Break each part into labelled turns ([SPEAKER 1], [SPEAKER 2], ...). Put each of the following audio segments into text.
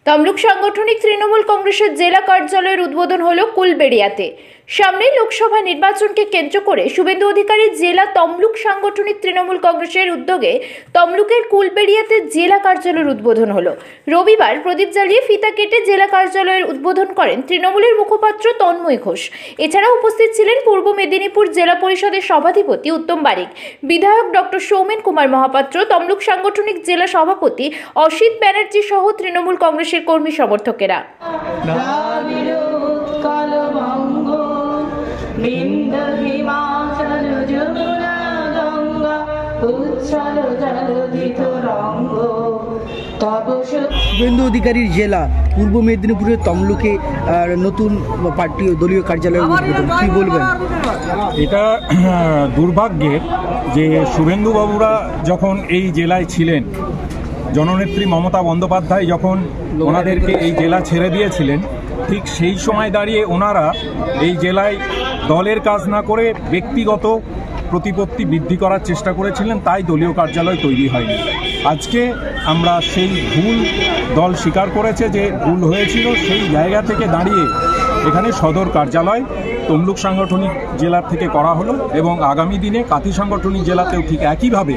[SPEAKER 1] তমলুক সাংগঠনিক তৃণমূল কংগ্রেসের জেলা কার্যালয়ের উদ্বোধন হলো কুলবেড়িয়াতে। সামনেই লোকসভা নির্বাচনকে কেন্দ্র করে শুভেন্দু অধিকারীর জেলা তমলুক সাংগঠনিক তৃণমূল কংগ্রেসের উদ্যোগে তমলুকের কুলবেড়িয়াতে জেলা কার্যালয়ের উদ্বোধন হলো। রবিবার প্রদীপ জ্বালিয়ে ফিতা কেটে জেলা কার্যালয়ের উদ্বোধন করেন তৃণমূলের মুখপাত্র তন্ময় ঘোষ। এছাড়া উপস্থিত ছিলেন পূর্ব মেদিনীপুর জেলা পরিষদের সভাধিপতি উত্তম বারিক, বিধায়ক ডক্টর সৌমেন কুমার মহাপাত্র, তমলুক সাংগঠনিক জেলা সভাপতি অসিত ব্যানার্জি সহ তৃণমূল কংগ্রেসের কর্মী সমর্থকেরা।
[SPEAKER 2] শুভেন্দু অধিকারীর জেলা পূর্ব মেদিনীপুরের তমলুকে নতুন পার্টি দলীয় কার্যালয় উদ্বোধন, কি বলবেন?
[SPEAKER 3] এটা দুর্ভাগ্যের যে শুভেন্দু বাবুরা যখন এই জেলায় ছিলেন, জননেত্রী মমতা বন্দ্যোপাধ্যায় যখন ওনাদেরকে এই জেলা ছেড়ে দিয়েছিলেন, ঠিক সেই সময় দাঁড়িয়ে ওনারা এই জেলায় দলের কাজ না করে ব্যক্তিগত প্রতিপত্তি বৃদ্ধি করার চেষ্টা করেছিলেন, তাই দলীয় কার্যালয় তৈরি হয়নি। আজকে আমরা সেই ভুল দল স্বীকার করেছে যে ভুল হয়েছিল, সেই জায়গা থেকে দাঁড়িয়ে এখানে সদর কার্যালয় তমলুক সাংগঠনিক জেলার থেকে করা হলো এবং আগামী দিনে কাঁথি সাংগঠনিক জেলাতেও ঠিক একইভাবে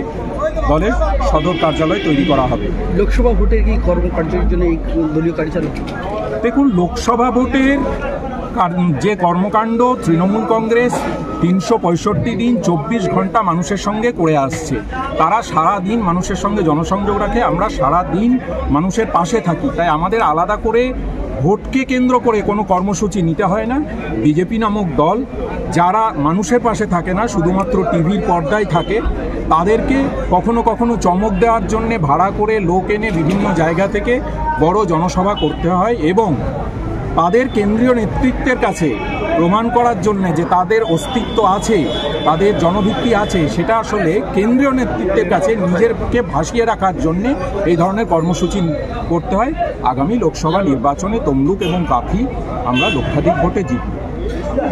[SPEAKER 3] দলের সদর কার্যালয় তৈরি করা হবে।
[SPEAKER 2] লোকসভা ভোটের কি কর্মকাণ্ডের জন্য এই দলীয় কার্যালয়?
[SPEAKER 3] দেখুন, লোকসভা ভোটের যে কর্মকাণ্ড তৃণমূল কংগ্রেস 365 দিন 24 ঘন্টা মানুষের সঙ্গে করে আসছে, তারা সারা দিন মানুষের সঙ্গে জনসংযোগ রাখে, আমরা সারা দিন মানুষের পাশে থাকি, তাই আমাদের আলাদা করে ভোটকে কেন্দ্র করে কোনো কর্মসূচি নিতে হয় না। বিজেপি নামক দল যারা মানুষের পাশে থাকে না, শুধুমাত্র টিভির পর্দায় থাকে, তাদেরকে কখনো কখনো চমক দেওয়ার জন্যে ভাড়া করে লোক এনে বিভিন্ন জায়গা থেকে বড় জনসভা করতে হয় এবং তাদের কেন্দ্রীয় নেতৃত্বের কাছে প্রমাণ করার জন্য যে তাদের অস্তিত্ব আছে, তাদের জনভিত্তি আছে, সেটা আসলে কেন্দ্রীয় নেতৃত্বের কাছে নিজেরকে ভাসিয়ে রাখার জন্যে এই ধরনের কর্মসূচি করতে হয়। আগামী লোকসভা নির্বাচনে তমলুক এবং কাঁথি আমরা লক্ষাধিক ভোটে জিতব।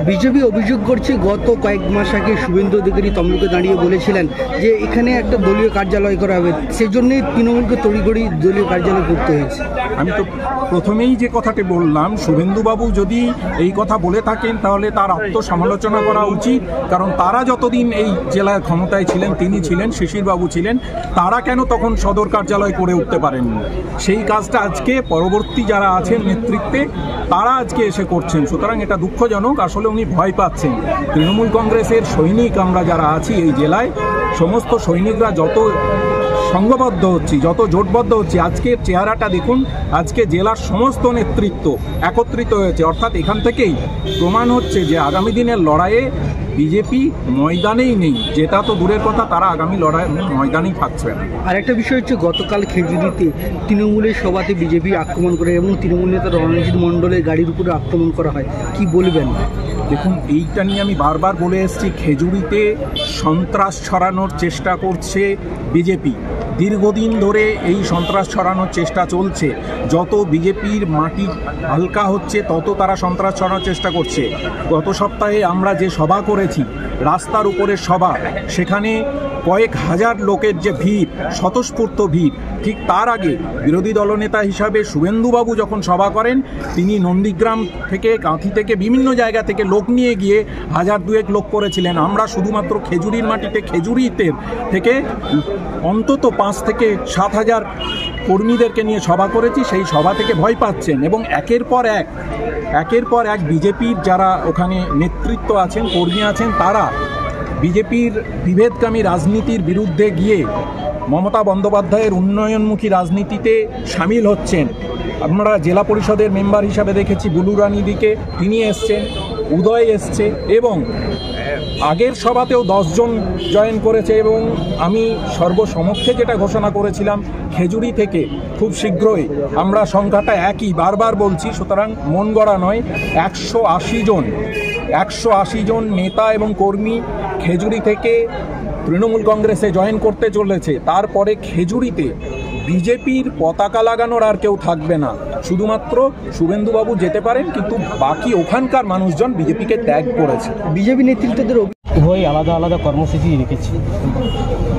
[SPEAKER 2] বিজেপি অভিযোগ করছে গত কয়েক মাস আগে শুভেন্দু অধিকারী তমলুকে দাঁড়িয়ে বলেছিলেন যে এখানে একটা দলীয় কার্যালয় করা হবে, সেজন্যই তৃণমূলকে তড়িঘড়ি দলীয় কার্যালয় করতে হয়েছে।
[SPEAKER 3] আমি তো প্রথমেই যে কথাটি বললাম, শুভেন্দুবাবু যদি এই কথা বলে থাকেন তাহলে তার আত্মসমালোচনা করা উচিত, কারণ তারা যতদিন এই জেলার ক্ষমতায় ছিলেন, তিনি ছিলেন, শিশিরবাবু ছিলেন, তারা কেন তখন সদর কার্যালয় করে উঠতে পারেননি? সেই কাজটা আজকে পরবর্তী যারা আছেন নেতৃত্বে তারা আজকে এসে করছেন। সুতরাং এটা দুঃখজনক, আসলে উনি ভয় পাচ্ছেন। তৃণমূল কংগ্রেসের সৈনিক আমরা যারা আছি এই জেলায়, সমস্ত সৈনিকরা যত সংঘবদ্ধ হচ্ছি, যত জোটবদ্ধ হচ্ছি, আজকের চেহারাটা দেখুন, আজকে জেলার সমস্ত নেতৃত্ব একত্রিত হয়েছে, অর্থাৎ এখান থেকেই প্রমাণ হচ্ছে যে আগামী দিনের লড়াইয়ে বিজেপি ময়দানেই নেই, যেটা তো দূরের কথা, তারা আগামী লড়াই ময়দানেই থাকছে না।
[SPEAKER 2] আর একটা বিষয় হচ্ছে, গতকাল খেজুরিতে তৃণমূলের সভাতে বিজেপি আক্রমণ করে এবং তৃণমূল নেতা রণজিৎ মণ্ডলের গাড়ির উপরে আক্রমণ করা হয়, কি বলবেন?
[SPEAKER 3] দেখুন, এইটা নিয়ে আমি বারবার বলে এসেছি, খেজুরিতে সন্ত্রাস ছড়ানোর চেষ্টা করছে বিজেপি। দীর্ঘদিন ধরে এই সন্ত্রাস ছড়ানোর চেষ্টা চলছে। যত বিজেপির মাটি হালকা হচ্ছে তত তারা সন্ত্রাস ছড়ানোর চেষ্টা করছে। গত সপ্তাহে আমরা যে সভা করেছি, রাস্তার উপরের সভা, সেখানে কয়েক হাজার লোকের যে ভিড়, স্বতঃস্ফূর্ত ভিড়, ঠিক তার আগে বিরোধী দলনেতা হিসাবে শুভেন্দুবাবু যখন সভা করেন, তিনি নন্দীগ্রাম থেকে, কাঁথি থেকে, বিভিন্ন জায়গা থেকে লোক নিয়ে গিয়ে 1000-2 লোক করেছিলেন। আমরা শুধুমাত্র খেজুরির মাটিতে, খেজুরিতে থেকে অন্তত 5 থেকে 7 হাজার কর্মীদেরকে নিয়ে সভা করেছি। সেই সভা থেকে ভয় পাচ্ছেন এবং একের পর এক বিজেপির যারা ওখানে নেতৃত্ব আছেন, কর্মী আছেন, তারা বিজেপির বিভেদকামী রাজনীতির বিরুদ্ধে গিয়ে মমতা বন্দ্যোপাধ্যায়ের উন্নয়নমুখী রাজনীতিতে সামিল হচ্ছেন। আমরা জেলা পরিষদের মেম্বার হিসাবে দেখেছি বুলু রানীদিকে, তিনি এসছেন, উদয় এসছে এবং আগের সভাতেও 10 জন জয়েন করেছে এবং আমি সর্বসমক্ষে যেটা ঘোষণা করেছিলাম, খেজুরি থেকে খুব শীঘ্রই আমরা সংখ্যাটা একই, বারবার বলছি, সুতরাং মন গড়া নয়, 180 জন নেতা এবং কর্মী খেজুরি থেকে তৃণমূল কংগ্রেসে জয়েন করতে চলেছে। তারপরে খেজুরিতে বিজেপির পতাকা লাগানোর আর কেউ থাকবে না, শুধুমাত্র শুভেন্দুবাবু যেতে পারেন, কিন্তু বাকি ওখানকার মানুষজন বিজেপিকে ত্যাগ করেছে।
[SPEAKER 2] বিজেপি নেতৃত্বদের
[SPEAKER 4] উভয় আলাদা আলাদা কর্মসূচি রেখেছি।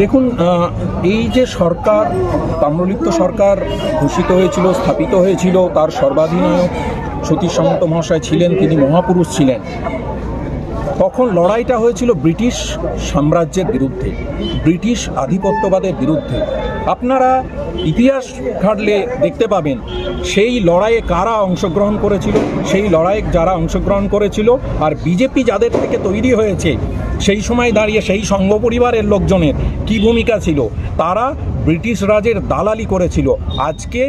[SPEAKER 3] দেখুন, এই যে সরকার, তাম্রলিপ্ত সরকার ঘোষিত হয়েছিল, স্থাপিত হয়েছিল, তার সর্বাধিনায়ক সতীশ সামন্ত মহাশয় ছিলেন, তিনি মহাপুরুষ ছিলেন। তখন লড়াইটা হয়েছিল ব্রিটিশ সাম্রাজ্যের বিরুদ্ধে, ব্রিটিশ আধিপত্যবাদের বিরুদ্ধে। আপনারা ইতিহাস ঘাটলে দেখতে পাবেন সেই লড়াইয়ে কারা অংশগ্রহণ করেছিল, সেই লড়াইয়ে যারা অংশগ্রহণ করেছিল আর বিজেপি যাদের থেকে তৈরি হয়েছে সেই সময় দাঁড়িয়ে সেই সংঘ পরিবারের লোকজনের কি ভূমিকা ছিল। তারা ব্রিটিশ রাজের দালালি করেছিল। আজকে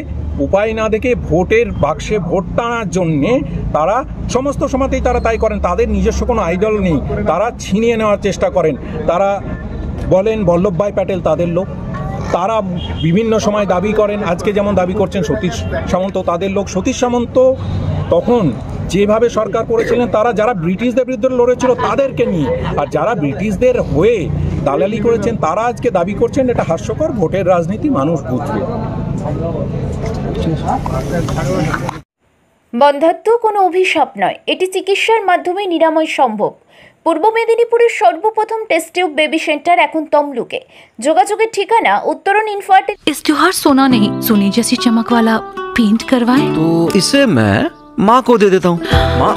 [SPEAKER 3] উপায় না দেখে ভোটের বাক্সে ভোট টানার জন্যে তারা সমস্ত সময়তেই তারা তাই করেন। তাদের নিজস্ব কোনো আইডল নেই, তারা ছিনিয়ে নেওয়ার চেষ্টা করেন। তারা বলেন বল্লভভাই প্যাটেল তাদের লোক, তারা বিভিন্ন সময় দাবি করেন, আজকে যেমন দাবি করছেন সতীশ সামন্ত তাদের লোক। সতীশ সামন্ত তখন যেভাবে সরকার করেছিলেন, তারা যারা ব্রিটিশদের বিরুদ্ধে লড়েছিল তাদেরকে নিয়ে, আর যারা ব্রিটিশদের হয়ে দালালি করেছেন তারা আজকে দাবি করছেন এটা হাস্যকর। ভোটের রাজনীতি মানুষ বুঝবে।
[SPEAKER 1] বন্ধ্যাত্ব কোনো অভিশাপ নয়, এটি চিকিৎসার মাধ্যমে নিরাময় সম্ভব। পূর্ব মেদিনীপুরের সর্বপ্রথম টেস্ট টিউব বেবি সেন্টার এখন তমলুকে। যোগাযোগের ঠিকানা উত্তরণ ইনফার্টিল।
[SPEAKER 5] इस त्योहार सोना नहीं सोने जैसी चमक वाला पेंट करवाएं।
[SPEAKER 6] तो इसे मैं माँ को दे देता हूँ।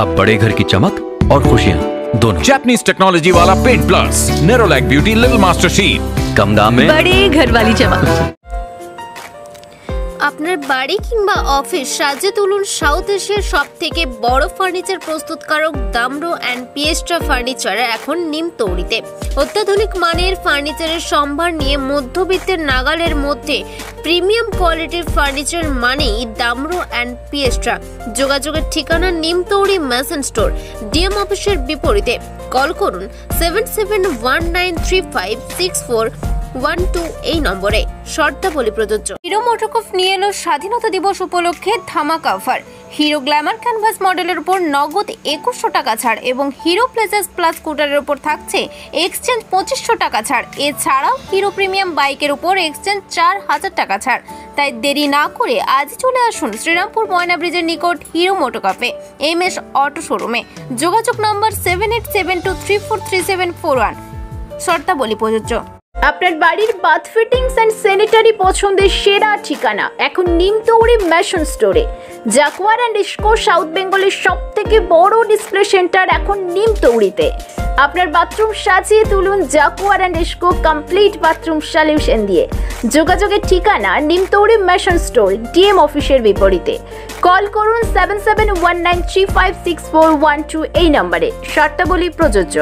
[SPEAKER 6] अब बड़े घर की चमक और खुशियाँ दोनों।
[SPEAKER 7] जापानीज टेक्नोलॉजी वाला paint plus Nerolac beauty little master sheet,
[SPEAKER 6] कम दाम में
[SPEAKER 5] बड़े घर वाली चमक।
[SPEAKER 8] আপনার বাড়ি কিংবা অফিস সাজিয়ে তুলুন সাউথ এশিয়ার সবথেকে বড় ফার্নিচার প্রস্তুতকারক দামরো অ্যান্ড পিয়েস্ট্রা ফার্নিচার এখন নিমতৌড়িতে। অত্যাধুনিক মানের ফার্নিচারের সম্ভার নিয়ে মধ্যবিত্তের নাগালের মধ্যে প্রিমিয়াম কোয়ালিটির ফার্নিচার মানেই দামরো অ্যান্ড পিয়েস্ট্রা। যোগাযোগের ঠিকানা নিমতৌড়ি মেসন স্টোর, ডিএম অফিসের বিপরীতে। কল করুন 7719356412 এই নম্বরে। শর্তাবলী প্রযোজ্য। হিরো মোটোকর্প নিয়ে এলো স্বাধীনতা দিবস উপলক্ষে ধামাকা অফার। হিরো গ্ল্যামার ক্যানভাস মডেলের উপর নগদ 2100 টাকা ছাড় এবং হিরো প্লেজাস প্লাস স্কুটারের উপর থাকছে এক্সচেঞ্জ 2500 টাকা ছাড়। এছাড়াও হিরো প্রিমিয়াম বাইকের উপর এক্সচেঞ্জ 4000 টাকা ছাড়। তাই দেরি না করে আজ চলে আসুন শ্রীরামপুর ময়না ব্রিজের নিকট হিরো মোটোকর্পে MS অটো শোরুমে। যোগাযোগ নম্বর 7872343741। শর্তাবলী প্রযোজ্য।
[SPEAKER 1] আপনার বাড়ির বাথ ফিটিংস অ্যান্ড স্যানিটারি পছন্দের সেরা ঠিকানা এখন নিমতৌড়ি মেশন স্টোরে। জাকুয়ার অ্যান্ড ইস্কো সাউথ বেঙ্গলের সব থেকে বড় ডিসপ্লে সেন্টার এখন নিমতৌড়িতে। আপনার বাথরুম সাজিয়ে তুলুন Jaquar and IISCO complete bathroom solution দিয়ে। যোগাযোগের ঠিকানা নিমতৌড়ি মেশন স্টোর, ডিএম অফিসের বিপরীতে। কল করুন 7719356412 এই নম্বরে। শর্তাবলী প্রযোজ্য।